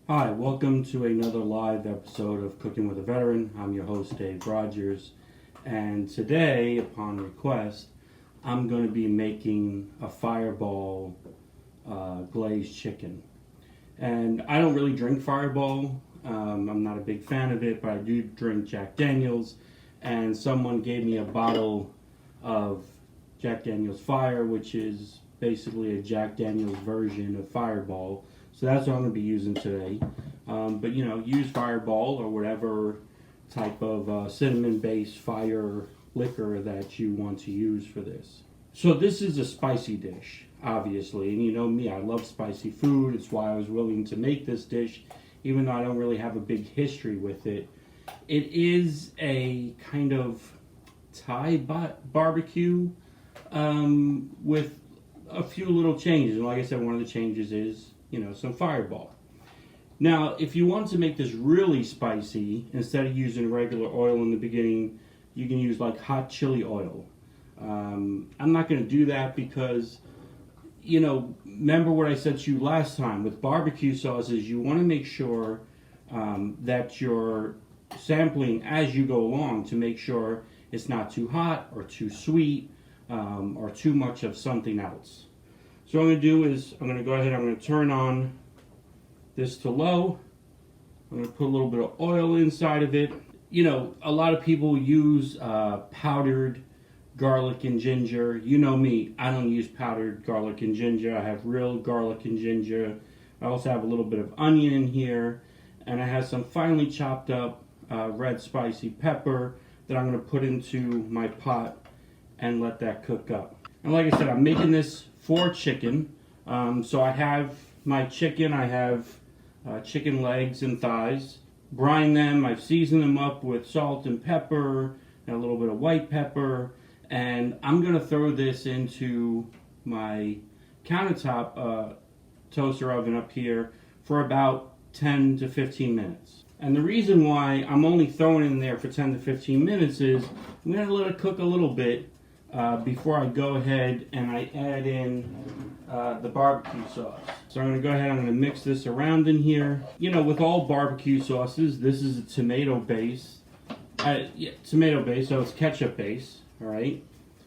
Hi, welcome to another live episode of Cooking with a Veteran. I'm your host, Dave Rogers, and today, upon request, I'm going to be making a fireball glazed chicken. And I don't really drink Fireball. I'm not a big fan of it, but I do drink Jack Daniels, and someone gave me a bottle of Jack Daniels Fire, which is basically a Jack Daniels version of Fireball. So that's what I'm going to be using today. But use Fireball or whatever type of cinnamon-based fire liquor that you want to use for this. So this is a spicy dish, obviously. And you know me, I love spicy food. It's why I was willing to make this dish, even though I don't really have a big history with it. It is a kind of Thai barbecue with a few little changes. And like I said, one of the changes is some Fireball. Now, if you want to make this really spicy, instead of using regular oil in the beginning, you can use like hot chili oil. I'm not going to do that because, remember what I said to you last time, with barbecue sauces, you want to make sure that you're sampling as you go along to make sure it's not too hot or too sweet or too much of something else. So what I'm going to do is I'm going to go ahead, I'm going to turn on this to low. I'm going to put a little bit of oil inside of it. A lot of people use powdered garlic and ginger. You know me, I don't use powdered garlic and ginger. I have real garlic and ginger. I also have a little bit of onion in here. And I have some finely chopped up red spicy pepper that I'm going to put into my pot and let that cook up. And like I said, I'm making this for chicken. So I have my chicken. I have chicken legs and thighs. Brine them. I've seasoned them up with salt and pepper and a little bit of white pepper. And I'm going to throw this into my countertop toaster oven up here for about 10 to 15 minutes. And the reason why I'm only throwing it in there for 10 to 15 minutes is I'm going to let it cook a little bit before I go ahead and I add in the barbecue sauce. So I'm going to go ahead, I'm going to mix this around in here. With all barbecue sauces, this is a tomato base. Tomato base, so it's ketchup base, all right?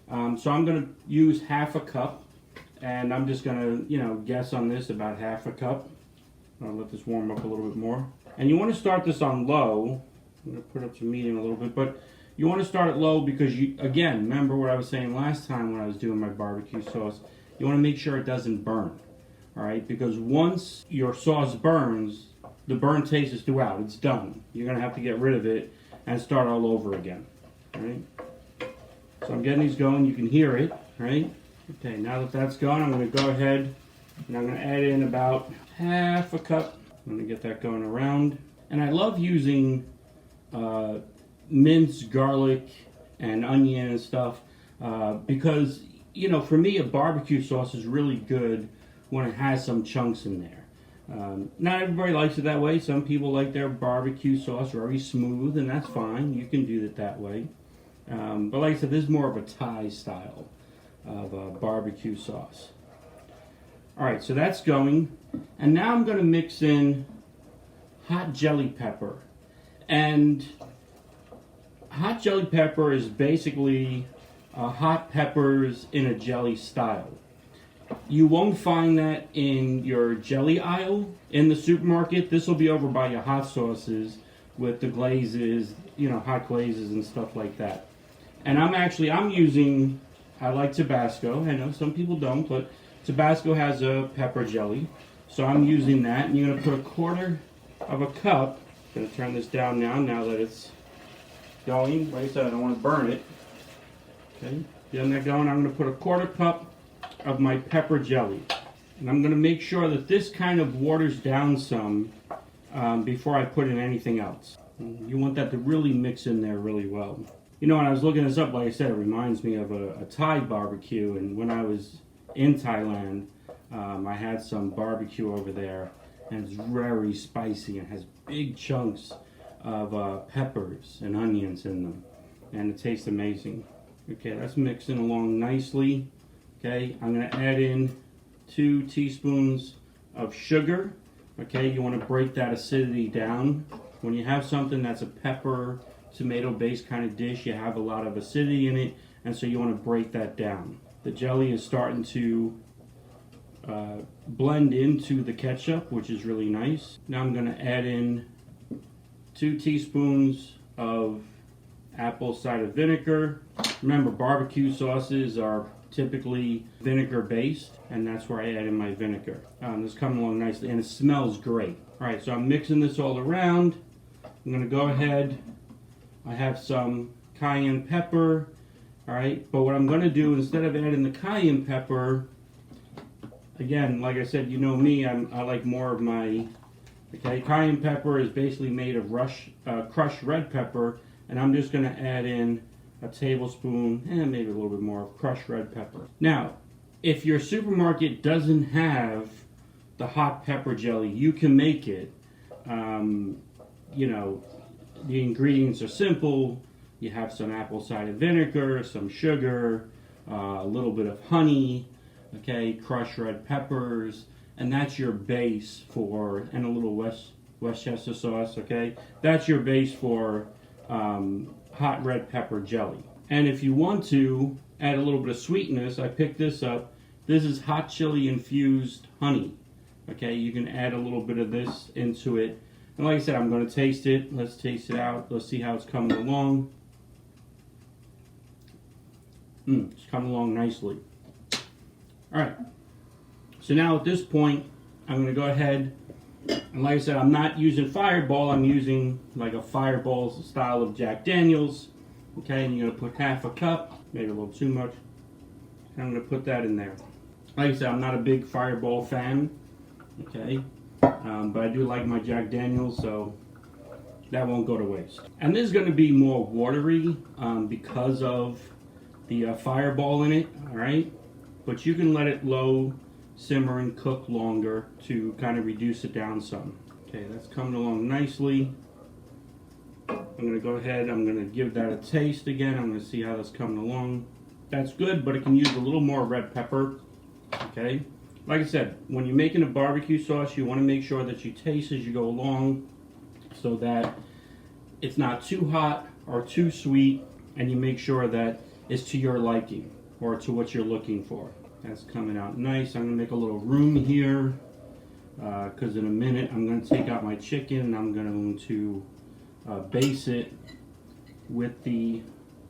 So I'm going to use half a cup, and I'm just going to, guess on this about half a cup. I'll let this warm up a little bit more. And you want to start this on low. I'm going to put it up to medium a little bit, but you want to start it low because again, remember what I was saying last time when I was doing my barbecue sauce, you want to make sure it doesn't burn, all right? Because once your sauce burns, the burn taste is throughout. It's done. You're going to have to get rid of it and start all over again, all right? So I'm getting these going. You can hear it, right? Okay, now that that's gone, I'm going to go ahead and I'm going to add in about half a cup. I'm going to get that going around. And I love using minced garlic and onion and stuff because, for me, a barbecue sauce is really good when it has some chunks in there. Not everybody likes it that way. Some people like their barbecue sauce very smooth, and that's fine. You can do it that way. But like I said, this is more of a Thai style of barbecue sauce. All right, so that's going. And now I'm going to mix in hot jelly pepper. And hot jelly pepper is basically hot peppers in a jelly style. You won't find that in your jelly aisle in the supermarket. This will be over by your hot sauces with the glazes, hot glazes and stuff like that. And I'm using, I like Tabasco. I know some people don't, but Tabasco has a pepper jelly. So I'm using that. And you're going to put a quarter of a cup. I'm going to turn this down now that it's going. Like I said, I don't want to burn it. Okay, getting that going. I'm going to put a quarter cup of my pepper jelly. And I'm going to make sure that this kind of waters down some before I put in anything else. You want that to really mix in there really well. When I was looking this up, like I said, it reminds me of a Thai barbecue. And when I was in Thailand, I had some barbecue over there. And it's very spicy and has big chunks of peppers and onions in them. And it tastes amazing. Okay, that's mixing along nicely. Okay, I'm going to add in 2 teaspoons of sugar. Okay, you want to break that acidity down. When you have something that's a pepper, tomato-based kind of dish, you have a lot of acidity in it, and so you want to break that down. The jelly is starting to blend into the ketchup, which is really nice. Now I'm going to add in 2 teaspoons of apple cider vinegar. Remember, barbecue sauces are typically vinegar based, and that's where I add in my vinegar. This comes along nicely, and it smells great. All right, so I'm mixing this all around. I'm going to go ahead. I have some cayenne pepper. All right, but what I'm going to do, instead of adding the cayenne pepper, again, like I said, you know me, I like more of my, okay, cayenne pepper is basically made of crushed red pepper, and I'm just going to add in a tablespoon and maybe a little bit more of crushed red pepper. Now, if your supermarket doesn't have the hot pepper jelly, you can make it. You know, the ingredients are simple. You have some apple cider vinegar, some sugar, a little bit of honey, okay, crushed red peppers, and that's your base for, and a little Westchester sauce, okay? That's your base for hot red pepper jelly. And if you want to add a little bit of sweetness, I picked this up. This is hot chili infused honey, okay? You can add a little bit of this into it. And like I said, I'm going to taste it. Let's taste it out. Let's see how it's coming along. It's coming along nicely. All right. So now at this point, I'm going to go ahead, and like I said, I'm not using Fireball. I'm using like a Fireball style of Jack Daniels. Okay, and you're going to put half a cup, maybe a little too much. And I'm going to put that in there. Like I said, I'm not a big Fireball fan. Okay, but I do like my Jack Daniels, so that won't go to waste. And this is going to be more watery because of the Fireball in it, all right? But you can let it low simmer and cook longer to kind of reduce it down some. Okay, that's coming along nicely. I'm going to go ahead, I'm going to give that a taste again. I'm going to see how that's coming along. That's good, but it can use a little more red pepper. Okay, like I said, when you're making a barbecue sauce, you want to make sure that you taste as you go along so that it's not too hot or too sweet, and you make sure that it's to your liking or to what you're looking for. That's coming out nice. I'm going to make a little room here because in a minute I'm going to take out my chicken and I'm going to base it with the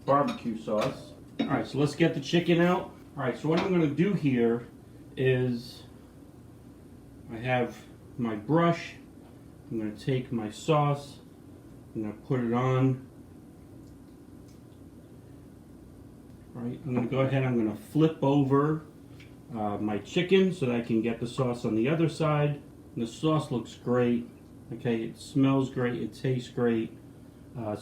barbecue sauce. Alright, so let's get the chicken out. Alright, so what I'm going to do here is I have my brush. I'm going to take my sauce. I'm going to put it on. Alright, I'm going to go ahead, I'm going to flip over my chicken so that I can get the sauce on the other side. And the sauce looks great. Okay, it smells great, it tastes great.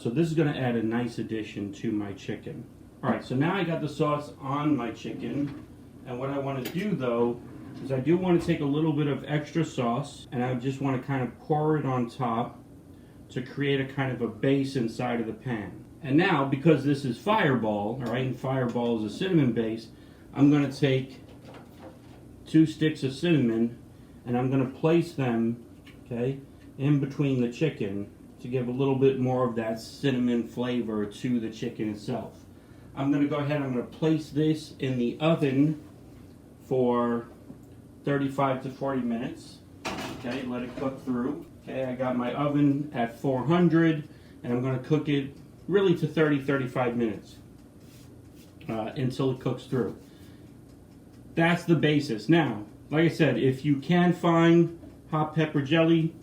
So this is going to add a nice addition to my chicken. Alright, so now I got the sauce on my chicken. And what I want to do though, is I do want to take a little bit of extra sauce and I just want to kind of pour it on top to create a kind of a base inside of the pan. And now, because this is Fireball, alright, and Fireball is a cinnamon base, I'm going to take 2 sticks of cinnamon and I'm going to place them, okay, in between the chicken to give a little bit more of that cinnamon flavor to the chicken itself. I'm going to go ahead, I'm going to place this in the oven for 35 to 40 minutes. Okay, let it cook through. Okay, I got my oven at 400 and I'm going to cook it really to 30-35 minutes until it cooks through. That's the basis. Now, like I said, if you can find hot pepper jelly,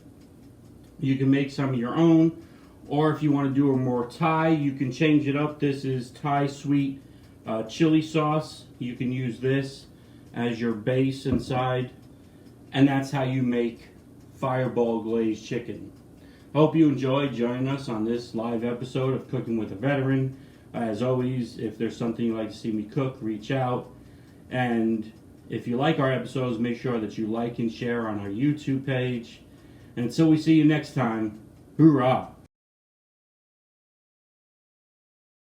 you can make some of your own, or if you want to do a more Thai, you can change it up. This is Thai sweet chili sauce. You can use this as your base inside, and that's how you make Fireball glazed chicken. Hope you enjoyed joining us on this live episode of Cooking with a Veteran. As always, if there's something you'd like to see me cook, reach out. And if you like our episodes, make sure that you like and share on our YouTube page. And until we see you next time, hoorah!